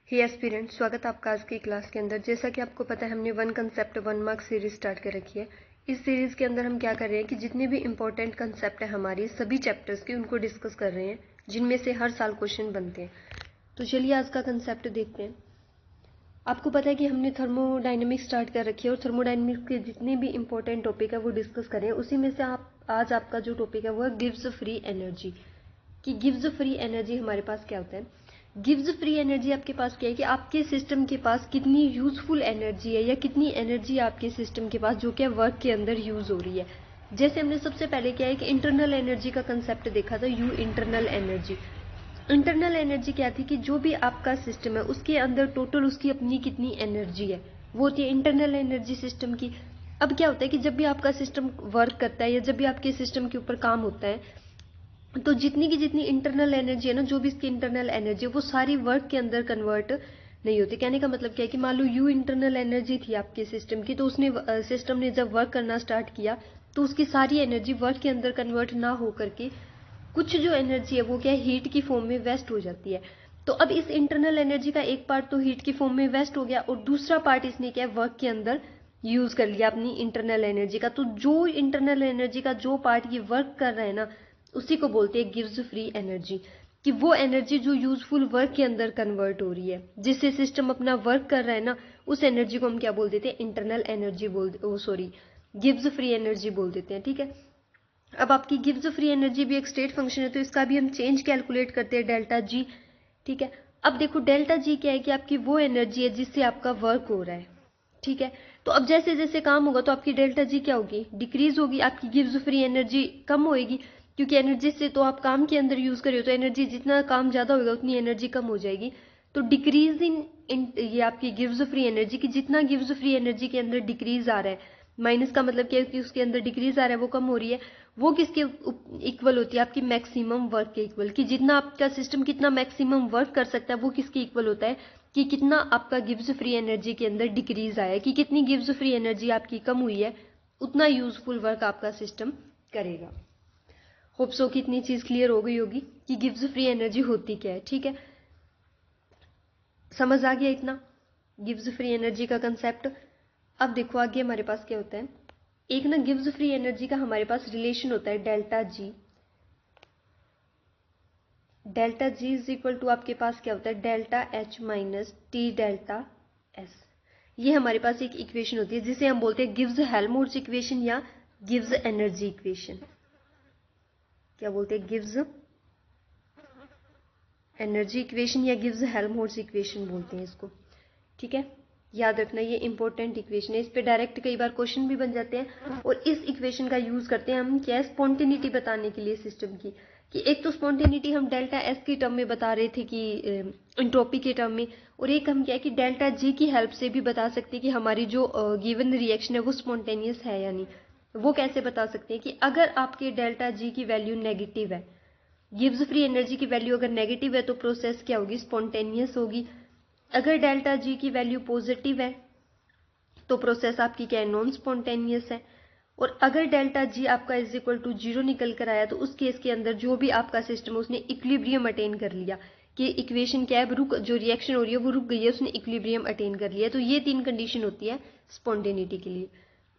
हे aspirant, स्वागत है आपका आज की क्लास के अंदर। जैसा कि आपको पता है हमने 1 कंसेप्ट 1 मार्क सीरीज स्टार्ट कर रखी है। इस सीरीज के अंदर हम क्या कर रहे हैं कि जितने भी इंपॉर्टेंट कंसेप्ट है हमारी सभी चैप्टर्स के उनको डिस्कस कर रहे हैं, जिनमें से हर साल क्वेश्चन बनते हैं। तो चलिए आज का कंसेप्ट देखते हैं। आपको पता है कि हमने थर्मोडाइनमिक्स स्टार्ट कर रखी है और थर्मोडाइनमिक्स के जितने भी इंपॉर्टेंट टॉपिक है वो डिस्कस करें। उसी में से आज आपका जो टॉपिक है वो है गिव्स फ्री एनर्जी। कि गिव्स फ्री एनर्जी हमारे पास क्या होता है। गिव्स फ्री एनर्जी आपके पास क्या है कि आपके सिस्टम के पास कितनी यूजफुल एनर्जी है या कितनी एनर्जी आपके सिस्टम के पास जो कि वर्क के अंदर यूज हो रही है। जैसे हमने सबसे पहले क्या है कि इंटरनल एनर्जी का कंसेप्ट देखा था, you internal energy. Internal energy क्या थी कि जो भी आपका सिस्टम है उसके अंदर टोटल उसकी अपनी कितनी एनर्जी है, वो होती है इंटरनल एनर्जी सिस्टम की। अब क्या होता है कि जब भी आपका सिस्टम वर्क करता है या जब भी आपके सिस्टम के ऊपर काम होता है तो जितनी की जितनी इंटरनल एनर्जी है ना, जो भी इसकी इंटरनल एनर्जी है वो सारी वर्क के अंदर कन्वर्ट नहीं होती। कहने का मतलब क्या है कि मान लो यू इंटरनल एनर्जी थी आपके सिस्टम की, तो उसने सिस्टम ने जब वर्क करना स्टार्ट किया तो उसकी सारी एनर्जी वर्क के अंदर कन्वर्ट ना हो करके कुछ जो एनर्जी है वो क्या है, हीट की फॉर्म में वेस्ट हो जाती है। तो अब इस इंटरनल एनर्जी का एक पार्ट तो हीट की फॉर्म में वेस्ट हो गया और दूसरा पार्ट इसने क्या है, वर्क के अंदर यूज कर लिया अपनी इंटरनल एनर्जी का। तो जो इंटरनल एनर्जी का जो पार्ट ये वर्क कर रहा है ना, उसी को बोलते हैं गिव्स फ्री एनर्जी। कि वो एनर्जी जो यूजफुल वर्क के अंदर कन्वर्ट हो रही है, जिससे सिस्टम अपना वर्क कर रहा है ना, उस एनर्जी को हम क्या बोल देते हैं, internal energy gives free energy बोल देते हैं। ठीक है। अब आपकी गिव्स फ्री एनर्जी भी एक स्टेट फंक्शन है, तो इसका भी हम चेंज कैलकुलेट करते हैं डेल्टा जी। ठीक है। अब देखो डेल्टा जी क्या है कि आपकी वो एनर्जी है जिससे आपका वर्क हो रहा है। ठीक है। तो अब जैसे जैसे काम होगा तो आपकी डेल्टा जी क्या होगी, डिक्रीज होगी। आपकी गिव्स फ्री एनर्जी कम होएगी, क्योंकि एनर्जी से तो आप काम के अंदर यूज कर रहे हो, तो एनर्जी जितना काम ज्यादा होगा उतनी एनर्जी कम हो जाएगी। तो डिक्रीज इन ये आपकी गिव्स फ्री एनर्जी की जितना गिव्स फ्री एनर्जी के अंदर डिक्रीज आ रहा है, माइनस का मतलब क्या है कि उसके अंदर डिक्रीज आ रहा है, वो कम हो रही है। वो किसके इक्वल होती है, आपकी मैक्सिमम वर्क के इक्वल। कि जितना आपका सिस्टम कितना मैक्सिमम वर्क कर सकता है वो किसके इक्वल होता है, कि कितना आपका गिव्स फ्री एनर्जी के अंदर डिक्रीज आया है। कि कितनी गिव्स फ्री एनर्जी आपकी कम हुई है उतना यूजफुल वर्क आपका सिस्टम करेगा। होप सो कि इतनी चीज क्लियर हो गई होगी कि गिव्स फ्री एनर्जी होती क्या है। ठीक है, समझ आ गया इतना गिव्स फ्री एनर्जी का कंसेप्ट। अब देखो आगे हमारे पास क्या होता है। एक ना गिव्स फ्री एनर्जी का हमारे पास रिलेशन होता है delta G. Delta G is equal to आपके पास क्या होता है, delta H minus T delta S. ये हमारे पास एक इक्वेशन होती है जिसे हम बोलते हैं गिव्स हेल्महोल्ट्ज इक्वेशन या गिव्स एनर्जी इक्वेशन। क्या बोलते हैं, गिव्स एनर्जी इक्वेशन या गिव्स हेल्महोल्ट्ज इक्वेशन बोलते हैं इसको। ठीक है, याद रखना ये इंपॉर्टेंट इक्वेशन है, इस पे डायरेक्ट कई बार क्वेश्चन भी बन जाते हैं। और इस इक्वेशन का यूज करते हैं हम क्या है, स्पॉन्टेनिटी बताने के लिए सिस्टम की। कि एक तो स्पॉन्टेनिटी हम डेल्टा एस की टर्म में बता रहे थे कि एंट्रोपी के टर्म में, और एक हम क्या है कि डेल्टा जी की हेल्प से भी बता सकते हैं कि हमारी जो गिवन रिएक्शन है वो स्पॉन्टेनियस है या नहीं। वो कैसे बता सकते हैं कि अगर आपके डेल्टा जी की वैल्यू नेगेटिव है, गिव्स फ्री एनर्जी की वैल्यू अगर नेगेटिव है तो प्रोसेस क्या होगी, स्पॉन्टेनियस होगी। अगर डेल्टा जी की वैल्यू पॉजिटिव है तो प्रोसेस आपकी क्या है, नॉन स्पॉन्टेनियस है। और अगर डेल्टा जी आपका इज इक्वल टू जीरो निकल कर आया तो उस केस के अंदर जो भी आपका सिस्टम है उसने इक्विलिब्रियम अटेन कर लिया। कि इक्वेशन क्या है, रुक जो रिएक्शन हो रही है वो रुक गई है, उसने इक्विलिब्रियम अटेन कर लिया। तो ये तीन कंडीशन होती है स्पॉन्टेनिटी के लिए।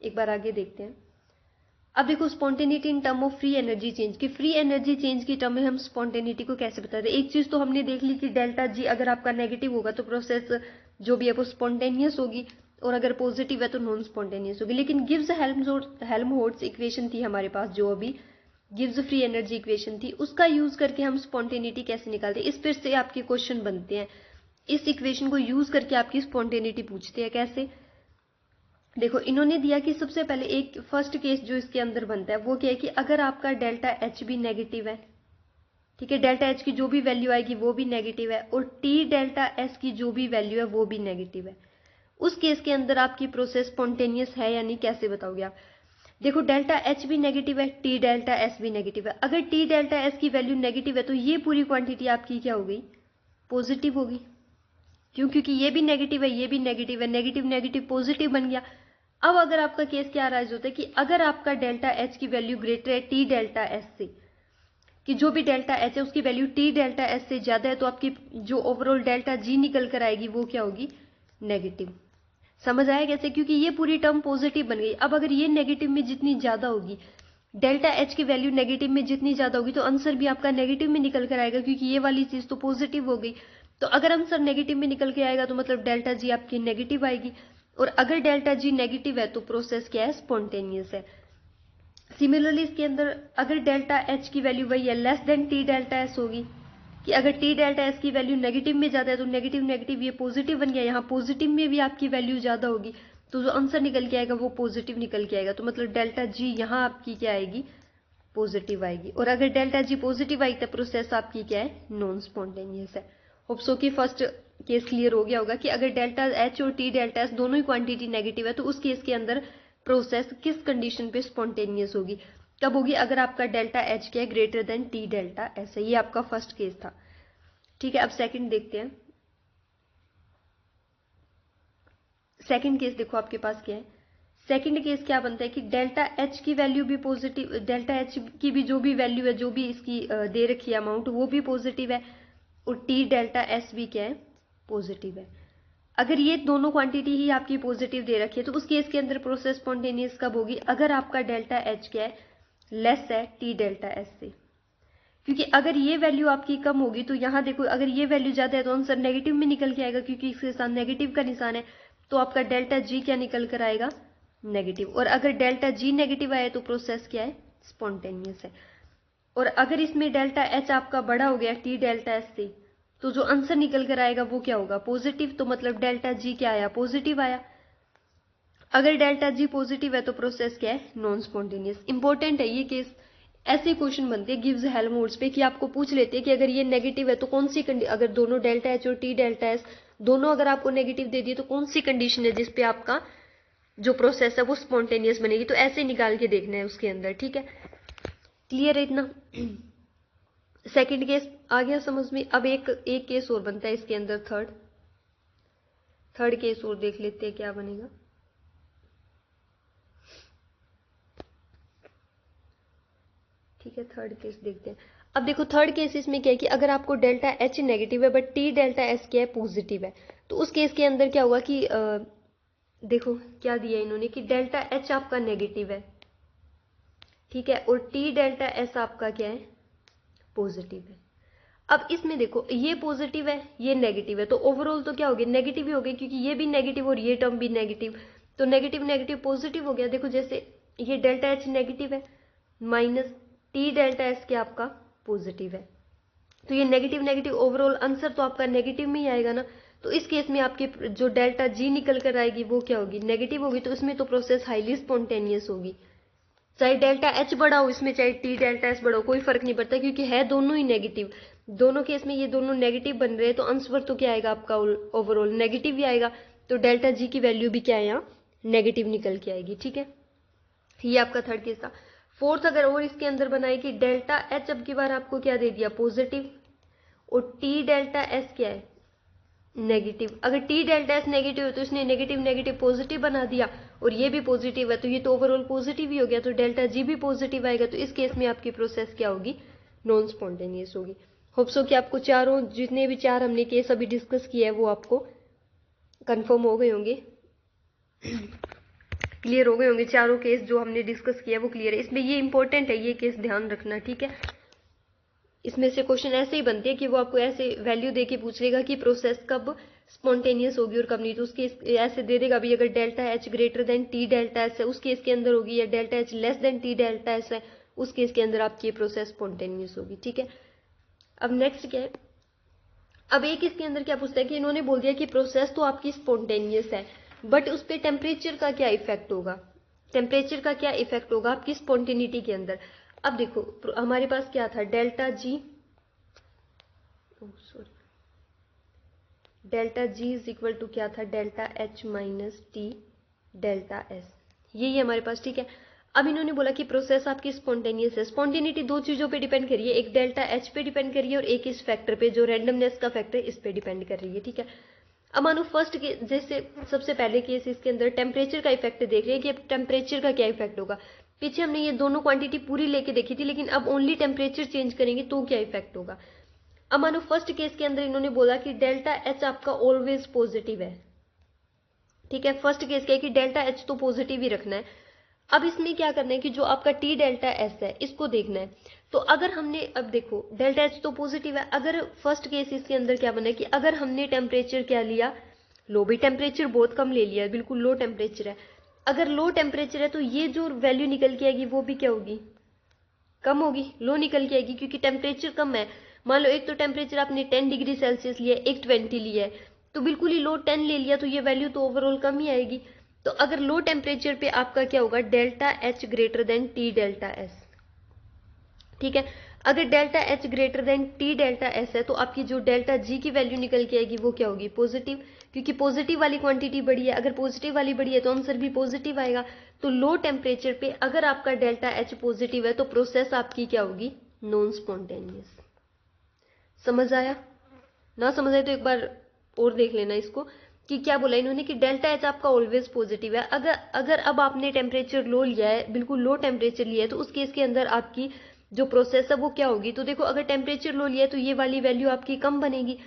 एक बार आगे देखते हैं। अब देखो spontaneity in term of free energy change की, फ्री एनर्जी चेंज की टर्म में हम स्पॉन्टेनिटी को कैसे बताते हैं। एक चीज तो हमने देख ली कि डेल्टा जी अगर आपका नेगेटिव होगा तो प्रोसेस जो भी है वो स्पॉन्टेनियस होगी, और अगर पॉजिटिव है तो नॉन स्पॉन्टेनियस होगी। लेकिन गिव्स हेल्महोल्ट्ज इक्वेशन थी हमारे पास, जो अभी गिव्स फ्री एनर्जी इक्वेशन थी, उसका यूज करके हम स्पॉन्टेनिटी कैसे निकालते हैं। इस पर से आपके क्वेश्चन बनते हैं, इस इक्वेशन को यूज करके आपकी स्पॉन्टेनिटी पूछते हैं कैसे। देखो इन्होंने दिया कि सबसे पहले एक फर्स्ट केस जो इसके अंदर बनता है वो क्या है कि अगर आपका डेल्टा एच भी नेगेटिव है, ठीक है, डेल्टा एच की जो भी वैल्यू आएगी वो भी नेगेटिव है, और टी डेल्टा एस की जो भी वैल्यू है वो भी नेगेटिव है, उस केस के अंदर आपकी प्रोसेस स्पॉन्टेनियस है या नहीं, कैसे बताओगे आप। देखो डेल्टा एच भी नेगेटिव है, टी डेल्टा एस भी नेगेटिव है। अगर टी डेल्टा एस की वैल्यू नेगेटिव है तो ये पूरी क्वांटिटी आपकी क्या हो गई, पॉजिटिव होगी। क्यों, क्योंकि ये भी नेगेटिव है, ये भी नेगेटिव है, नेगेटिव नेगेटिव पॉजिटिव बन गया। अब अगर आपका केस क्या राइज होता है कि अगर आपका डेल्टा एच की वैल्यू ग्रेटर है टी डेल्टा एस से, कि जो भी डेल्टा एच है उसकी वैल्यू टी डेल्टा एस से ज्यादा है तो आपकी जो ओवरऑल डेल्टा जी निकल कर आएगी वो क्या होगी, नेगेटिव। समझ आया कैसे, क्योंकि ये पूरी टर्म पॉजिटिव बन गई। अब अगर ये नेगेटिव में जितनी ज्यादा होगी, डेल्टा एच की वैल्यू नेगेटिव में जितनी ज्यादा होगी तो आंसर भी आपका नेगेटिव में निकल कर आएगा, क्योंकि ये वाली चीज तो पॉजिटिव हो गई। तो अगर आंसर नेगेटिव में निकल के आएगा तो मतलब डेल्टा जी आपकी नेगेटिव आएगी, और अगर डेल्टा जी नेगेटिव है तो प्रोसेस क्या है, स्पॉन्टेनियस है। सिमिलरली इसके अंदर अगर डेल्टा एच की वैल्यू वही है, less than T delta S होगी, कि अगर टी डेल्टा एस की वैल्यू नेगेटिव में ज्यादा है तो नेगेटिव नेगेटिव ये पॉजिटिव बन गया, यहाँ पॉजिटिव में भी आपकी वैल्यू ज्यादा होगी तो जो आंसर निकल के आएगा वो पॉजिटिव निकल के आएगा। तो मतलब डेल्टा जी यहाँ आपकी क्या आएगी, पॉजिटिव आएगी। और अगर डेल्टा जी पॉजिटिव आई तो प्रोसेस आपकी क्या है, नॉन स्पॉन्टेनियस है। होप सो कि फर्स्ट केस क्लियर हो गया होगा कि अगर डेल्टा एच और टी डेल्टा एस दोनों ही क्वांटिटी नेगेटिव है तो उस केस के अंदर प्रोसेस किस कंडीशन पे स्पॉन्टेनियस होगी, कब होगी, अगर आपका डेल्टा एच क्या है, greater than T delta S है। ये आपका फर्स्ट केस था। ठीक है, अब सेकंड देखते हैं। सेकंड केस देखो आपके पास क्या है। सेकंड केस क्या बनता है कि डेल्टा एच की वैल्यू भी पॉजिटिव, डेल्टा एच की भी जो भी वैल्यू है, जो भी इसकी दे रखी है अमाउंट, वो भी पॉजिटिव है, और टी डेल्टा एस भी क्या है, पॉजिटिव है। अगर ये दोनों क्वांटिटी ही आपकी पॉजिटिव दे रखी है तो उस केस के अंदर प्रोसेस स्पॉन्टेनियस कब होगी, अगर आपका डेल्टा एच क्या है, लेस है टी डेल्टा एस से। क्योंकि अगर ये वैल्यू आपकी कम होगी तो यहाँ देखो, अगर ये वैल्यू ज्यादा है तो आंसर नेगेटिव में निकल के आएगा, क्योंकि इसके साथ नेगेटिव का निशान है, तो आपका डेल्टा जी क्या निकल कर आएगा, नेगेटिव। और अगर डेल्टा जी नेगेटिव आए तो प्रोसेस क्या है, स्पॉन्टेनियस है। और अगर इसमें डेल्टा एच आपका बड़ा हो गया टी डेल्टा एस से तो जो आंसर निकल कर आएगा वो क्या होगा, पॉजिटिव। तो मतलब डेल्टा जी क्या आया, पॉजिटिव आया। अगर डेल्टा जी पॉजिटिव है तो प्रोसेस क्या है, नॉन स्पॉन्टेनियस। इंपॉर्टेंट है ये केस, ऐसे क्वेश्चन बनते हैं गिव्स हेल्महोल्ट्ज पे कि आपको पूछ लेते हैं कि अगर ये नेगेटिव है तो कौन सी अगर दोनों डेल्टा एच और टी डेल्टा एस दोनों अगर आपको नेगेटिव दे दिए तो कौन सी कंडीशन है जिसपे आपका जो प्रोसेस है वो स्पॉन्टेनियस बनेगी। तो ऐसे निकाल के देखना है उसके अंदर। ठीक है, क्लियर है इतना। सेकंड केस आ गया समझ में। अब एक केस और बनता है इसके अंदर, थर्ड केस और देख लेते हैं क्या बनेगा। ठीक है, थर्ड केस देखते हैं। अब देखो थर्ड केस इसमें क्या है कि अगर आपको डेल्टा एच नेगेटिव है बट टी डेल्टा एस क्या है, पॉजिटिव है, तो उस केस के अंदर क्या होगा कि देखो क्या दिया इन्होंने कि डेल्टा एच आपका नेगेटिव है, ठीक है, और टी डेल्टा एस आपका क्या है, पॉजिटिव है। अब इसमें देखो ये पॉजिटिव है ये नेगेटिव है, तो ओवरऑल तो क्या हो गया, नेगेटिव ही हो गया, क्योंकि ये भी नेगेटिव और ये टर्म भी नेगेटिव, तो नेगेटिव नेगेटिव पॉजिटिव हो गया। देखो जैसे ये डेल्टा एच नेगेटिव है माइनस टी डेल्टा एस क्या आपका पॉजिटिव है, तो ये नेगेटिव नेगेटिव ओवरऑल आंसर तो आपका नेगेटिव में ही आएगा ना। तो इस केस में आपकी जो डेल्टा जी निकल कर आएगी वो क्या होगी, नेगेटिव होगी। तो इसमें तो प्रोसेस हाईली स्पॉन्टेनियस होगी, चाहे डेल्टा एच बड़ा हो इसमें, चाहे टी डेल्टा एस बड़ा हो, कोई फर्क नहीं पड़ता, क्योंकि है दोनों ही नेगेटिव। दोनों केस में ये दोनों नेगेटिव बन रहे हैं तो आंसर तो क्या आएगा आपका, ओवरऑल नेगेटिव ही आएगा। तो डेल्टा जी की वैल्यू भी क्या है, यहाँ नेगेटिव निकल के आएगी। ठीक है, ये आपका थर्ड केस था। फोर्थ अगर और इसके अंदर बनाए कि डेल्टा एच अब की बार आपको क्या दे दिया, पॉजिटिव, और टी डेल्टा एस क्या है, नेगेटिव। अगर टी डेल्टा एस नेगेटिव है तो इसने नेगेटिव नेगेटिव पॉजिटिव बना दिया, और ये भी पॉजिटिव है तो ये तो ओवरऑल पॉजिटिव ही हो गया, तो डेल्टा जी भी पॉजिटिव आएगा। तो इस केस में आपकी प्रोसेस क्या होगी, नॉन स्पॉन्टेनियस होगी। होप सो कि आपको चारों जितने भी चार हमने केस अभी डिस्कस किया है वो आपको कंफर्म हो गए होंगे, क्लियर हो गए होंगे। चारों केस जो हमने डिस्कस किया वो क्लियर है। इसमें ये इंपॉर्टेंट है, ये केस ध्यान रखना। ठीक है, इसमें से क्वेश्चन ऐसे ही बनते हैं कि वो आपको ऐसे वैल्यू दे के पूछ लेगा कि प्रोसेस कब स्पॉन्टेनियस होगी और कब नहीं। तो उसके ऐसे दे देगा भी, अगर delta H greater than T delta S है उस केस के अंदर होगी, या delta H less than T delta S है उस केस के अंदर आपकी प्रोसेस स्पॉन्टेनियस होगी। ठीक है, अब नेक्स्ट क्या है, अब एक इसके अंदर क्या पूछता है कि इन्होंने बोल दिया कि प्रोसेस तो आपकी स्पॉन्टेनियस है बट उस पर टेम्परेचर का क्या इफेक्ट होगा, टेम्परेचर का क्या इफेक्ट होगा आपकी स्पॉन्टेनिटी के अंदर। अब देखो हमारे पास क्या था, delta G, sorry, delta G is equal to क्या था, delta H minus T delta S, यही हमारे पास। ठीक है, अब इन्होंने बोला कि प्रोसेस आपकी स्पॉन्टेनियस है। स्पॉन्टेनिटी दो चीजों पे डिपेंड कर रही है, एक डेल्टा एच पे डिपेंड कर रही है और एक इस फैक्टर पे जो रैंडमनेस का फैक्टर इस पे डिपेंड कर रही है। ठीक है, अब मानो फर्स्ट के जैसे सबसे पहले केस इसके अंदर टेम्परेचर का इफेक्ट देख रहे हैं कि अब टेम्परेचर का क्या इफेक्ट होगा। पीछे हमने ये दोनों क्वांटिटी पूरी लेके देखी थी, लेकिन अब ओनली टेम्परेचर चेंज करेंगे तो क्या इफेक्ट होगा। अब मानो फर्स्ट केस के अंदर इन्होंने बोला कि डेल्टा एच आपका ऑलवेज पॉजिटिव है, ठीक है। फर्स्ट केस क्या है कि डेल्टा एच तो पॉजिटिव ही रखना है। अब इसमें क्या करना है कि जो आपका टी डेल्टा एस है इसको देखना है। तो अगर हमने, अब देखो डेल्टा एच तो पॉजिटिव है, अगर फर्स्ट केस इसके अंदर क्या बना है कि अगर हमने टेम्परेचर क्या लिया, लो, भी टेम्परेचर बहुत कम ले लिया, बिल्कुल लो टेम्परेचर है। अगर लो टेम्परेचर है तो ये जो वैल्यू निकल के आएगी वो भी क्या होगी, कम होगी, लो निकल के आएगी, क्योंकि टेम्परेचर कम है। मान लो एक तो टेम्परेचर आपने 10 डिग्री सेल्सियस लिया है, एक 20 लिया है, तो बिल्कुल ही लो 10 ले लिया, तो ये वैल्यू तो ओवरऑल कम ही आएगी। तो अगर लो टेम्परेचर पे आपका क्या होगा, delta H greater than T delta S, ठीक है। अगर delta H greater than T delta S है तो आपकी जो डेल्टा जी की वैल्यू निकल के आएगी वो क्या होगी, पॉजिटिव, क्योंकि पॉजिटिव वाली क्वांटिटी बड़ी है। अगर पॉजिटिव वाली बड़ी है तो आंसर भी पॉजिटिव आएगा। तो लो टेम्परेचर पे अगर आपका डेल्टा एच पॉजिटिव है तो प्रोसेस आपकी क्या होगी, नॉन स्पॉन्टेनियस। समझ आया? ना समझ आए तो एक बार और देख लेना इसको कि क्या बोला इन्होंने कि डेल्टा एच आपका ऑलवेज पॉजिटिव है। अगर अब आपने टेम्परेचर लो लिया है, बिल्कुल लो टेम्परेचर लिया है, तो उस केस के अंदर आपकी जो प्रोसेस है वो क्या होगी। तो देखो अगर टेम्परेचर लो लिया है तो ये वाली वैल्यू आपकी कम बनेगी।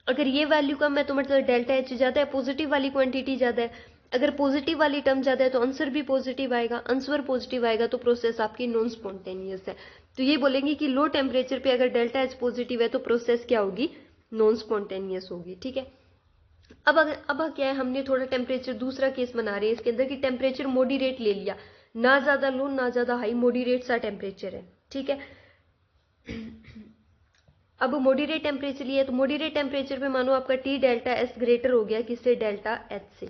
अगर ये वैल्यू कम है तो मतलब डेल्टा एच ज्यादा है, पॉजिटिव वाली क्वांटिटी ज्यादा है। अगर पॉजिटिव वाली टर्म ज्यादा है तो आंसर भी पॉजिटिव आएगा, आंसर पॉजिटिव आएगा तो प्रोसेस आपकी नॉन स्पॉन्टेनियस है। तो ये बोलेंगे कि लो टेम्परेचर पे अगर डेल्टा एच पॉजिटिव है तो प्रोसेस क्या होगी, नॉन स्पॉन्टेनियस होगी, ठीक है। अब क्या है, हमने थोड़ा टेम्परेचर दूसरा केस बना रहे हैं इसके अंदर कि टेम्परेचर मॉडरेट ले लिया, ना ज्यादा लो ना ज्यादा हाई, मॉडरेट सा टेम्परेचर है, ठीक है। अब मॉडरेट टेम्परेचर लिया तो मॉडरेट टेम्परेचर पे मानो आपका टी डेल्टा एस ग्रेटर हो गया किससे, डेल्टा एच से,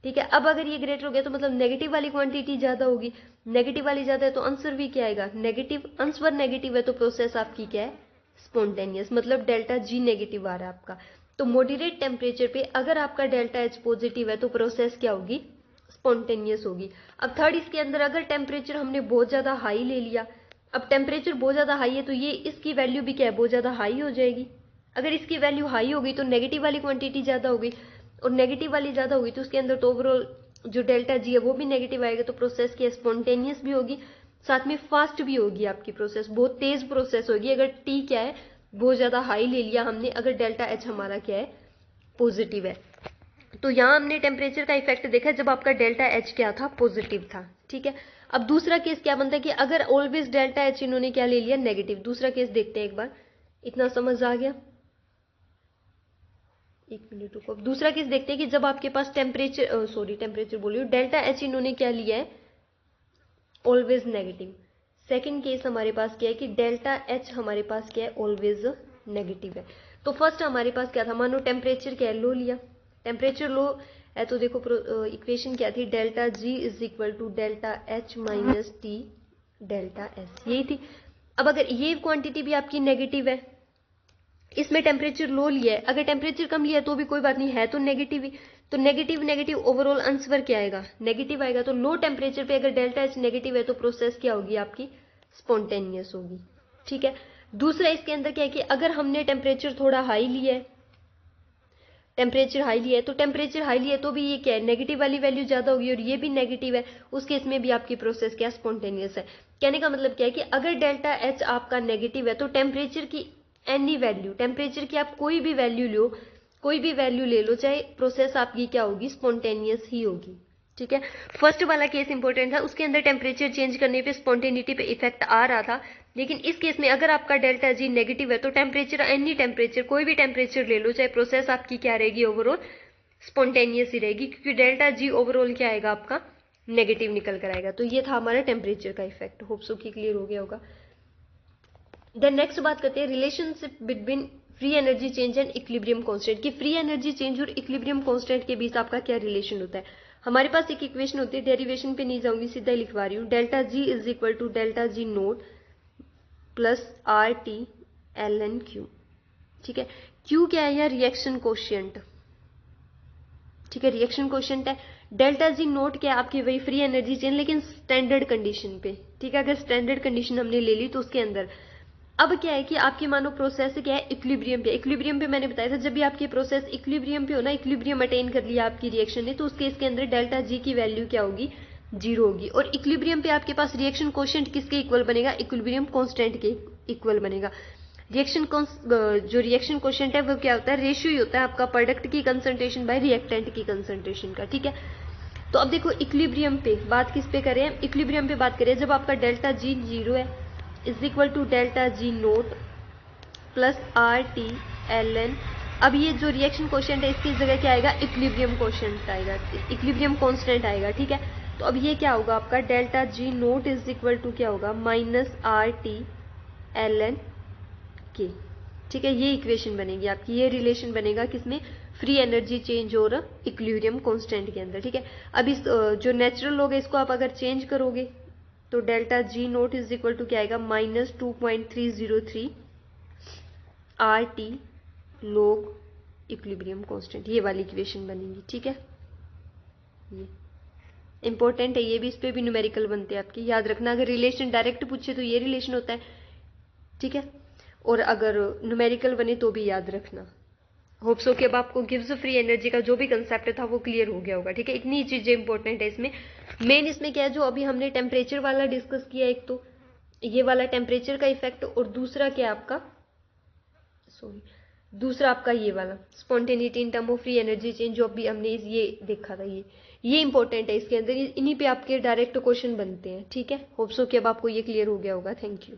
ठीक है। अब अगर ये ग्रेटर हो गया तो मतलब नेगेटिव वाली क्वांटिटी ज्यादा होगी, नेगेटिव वाली ज्यादा है तो आंसर भी क्या आएगा, नेगेटिव। आंसर नेगेटिव है तो प्रोसेस आपकी क्या है, स्पॉन्टेनियस, मतलब डेल्टा जी नेगेटिव आ रहा है आपका। तो मॉडरेट टेम्परेचर पे अगर आपका डेल्टा एच पॉजिटिव है तो प्रोसेस क्या होगी, स्पॉन्टेनियस होगी। अब थर्ड इसके अंदर अगर टेम्परेचर हमने बहुत ज्यादा हाई ले लिया, अब टेम्परेचर बहुत ज्यादा हाई है तो ये इसकी वैल्यू भी क्या है, बहुत ज्यादा हाई हो जाएगी। अगर इसकी वैल्यू हाई होगी तो नेगेटिव वाली क्वांटिटी ज्यादा होगी, और नेगेटिव वाली ज्यादा होगी तो उसके अंदर तो ओवरऑल जो डेल्टा जी है वो भी नेगेटिव आएगा। तो प्रोसेस की स्पॉन्टेनियस भी होगी, साथ में फास्ट भी होगी आपकी प्रोसेस, बहुत तेज प्रोसेस होगी। अगर टी क्या है, बहुत ज्यादा हाई ले लिया हमने, अगर डेल्टा एच हमारा क्या है, पॉजिटिव है। तो यहाँ हमने टेम्परेचर का इफेक्ट देखा जब आपका डेल्टा एच क्या था, पॉजिटिव था, ठीक है। अब दूसरा केस क्या बनता है कि अगर ऑलवेज डेल्टा एच इन्होंने क्या ले लिया, नेगेटिव। दूसरा केस देखते हैं एक बार, इतना समझ आ गया, एक मिनट रुको। अब दूसरा केस देखते हैं कि जब आपके पास टेम्परेचर टेम्परेचर बोलिए, डेल्टा एच इन्होंने क्या लिया है, ऑलवेज नेगेटिव। सेकेंड केस हमारे पास क्या है कि डेल्टा एच हमारे पास क्या है, ऑलवेज नेगेटिव है। तो फर्स्ट हमारे पास क्या था, मानो टेम्परेचर क्या है, लो लिया, टेम्परेचर लो है तो देखो इक्वेशन क्या थी, delta G is equal to delta H minus T delta S, यही थी। अब अगर ये क्वांटिटी भी आपकी नेगेटिव है, इसमें टेम्परेचर लो लिया है, अगर टेम्परेचर कम लिया है तो भी कोई बात नहीं, है तो नेगेटिव ही, तो नेगेटिव नेगेटिव ओवरऑल आंसर क्या आएगा, नेगेटिव आएगा। तो लो टेम्परेचर पे अगर डेल्टा एच नेगेटिव है तो प्रोसेस क्या होगी आपकी, स्पॉन्टेनियस होगी, ठीक है। दूसरा इसके अंदर क्या है कि अगर हमने टेम्परेचर थोड़ा हाई लिया है, टेम्परेचर हाई लिया है, तो टेम्परेचर हाई लिया है तो भी ये क्या है, नेगेटिव वाली वैल्यू ज्यादा होगी, और ये भी नेगेटिव है, उस केस में भी आपकी प्रोसेस क्या, स्पॉन्टेनियस है। कहने का मतलब क्या है कि अगर डेल्टा एच आपका नेगेटिव है तो टेम्परेचर की एनी वैल्यू, टेम्परेचर की आप कोई भी वैल्यू लो, कोई भी वैल्यू ले लो, चाहे प्रोसेस आपकी क्या होगी, स्पॉन्टेनियस ही होगी, ठीक है। फर्स्ट वाला केस इंपॉर्टेंट था, उसके अंदर टेम्परेचर चेंज करने पे स्पॉन्टेनिटी पे इफेक्ट आ रहा था, लेकिन इस केस में अगर आपका डेल्टा जी नेगेटिव है तो टेम्परेचर, एनी टेम्परेचर, कोई भी टेम्परेचर ले लो, चाहे प्रोसेस आपकी क्या रहेगी, ओवरऑल स्पॉन्टेनियस ही रहेगी, क्योंकि डेल्टा जी ओवरऑल क्या आएगा आपका, नेगेटिव निकल कर आएगा। तो ये था हमारा टेम्परेचर का इफेक्ट, होप सो कि क्लियर हो गया होगा। देन नेक्स्ट बात करते हैं relationship between free energy change and equilibrium constant, कि फ्री एनर्जी चेंज और इक्विलिब्रियम कांस्टेंट के बीच आपका क्या रिलेशन होता है। हमारे पास एक इक्वेशन होती है, डेरिवेशन पे नहीं जाऊंगी, सीधा ही लिखवा रही हूँ, delta G is equal to delta G nought plus R T L N Q, ठीक है। क्यू क्या है यार, रिएक्शन कोशिएंट, ठीक है, रिएक्शन कोशिएंट है। डेल्टा जी नोट क्या है, आपकी वही फ्री एनर्जी चेंज, लेकिन स्टैंडर्ड कंडीशन पे, ठीक है। अगर स्टैंडर्ड कंडीशन हमने ले ली तो उसके अंदर अब क्या है कि आपकी मानो प्रोसेस क्या है, इक्विलिब्रियम पे। इक्विलिब्रियम पे मैंने बताया था जब भी आपकी प्रोसेस इक्विलिब्रियम पे हो ना, इक्विलिब्रियम अटेन कर लिया आपकी रिएक्शन ने, तो उस केस के अंदर डेल्टा जी की वैल्यू क्या होगी, जीरो होगी। और इक्विलिब्रियम पे आपके पास रिएक्शन कोशेंट किसके इक्वल बनेगा, इक्विलिब्रियम कांस्टेंट के इक्वल बनेगा। जो रिएक्शन कोशेंट है वो क्या होता है, रेशियो ही होता है आपका प्रोडक्ट की कंसंट्रेशन बाय रिएक्टेंट की कंसंट्रेशन का, ठीक है। तो अब देखो इक्विलिब्रियम पे बात किस पे करें, इक्विलिब्रियम पे बात करें जब आपका डेल्टा जी जीरो है is equal to delta G nought plus R T L N. अब ये जो रिएक्शन कोशेंट है इसकी जगह क्या आएगा, इक्विलिब्रियम कोशेंट आएगा, इक्विलिब्रियम कांस्टेंट आएगा, ठीक है। तो अब ये क्या होगा आपका delta G nought is equal to क्या होगा, minus R T L N K, ठीक है। ये इक्वेशन बनेगी आपकी, ये रिलेशन बनेगा किसमें, फ्री एनर्जी चेंज और इक्विलिब्रियम कांस्टेंट के अंदर, ठीक है। अब इस जो नेचुरल लॉग है इसको आप अगर चेंज करोगे तो delta G nought is equal to क्या आएगा, minus 2.303 R T log equilibrium constant, ये वाली इक्वेशन बनेगी, ठीक है। ये इंपॉर्टेंट है, ये भी, इस पे भी न्यूमेरिकल बनते हैं आपके, याद रखना। अगर रिलेशन डायरेक्ट पूछे तो ये रिलेशन होता है, ठीक है, और अगर न्यूमेरिकल बने तो भी याद रखना। होप सो कि अब आपको गिव्स फ्री एनर्जी का जो भी कंसेप्ट था वो क्लियर हो गया होगा, ठीक है। इतनी चीजें इंपॉर्टेंट है इसमें। मेन इसमें क्या है, जो अभी हमने टेम्परेचर वाला डिस्कस किया, एक तो ये वाला टेम्परेचर का इफेक्ट, और दूसरा क्या आपका, सॉरी, दूसरा आपका ये वाला spontaneity in term of free energy change, जो अभी हमने ये देखा था, ये इंपॉर्टेंट है इसके अंदर, इन्हीं पे आपके डायरेक्ट क्वेश्चन बनते हैं, ठीक है। होप सो कि अब आपको ये क्लियर हो गया होगा। Thank you.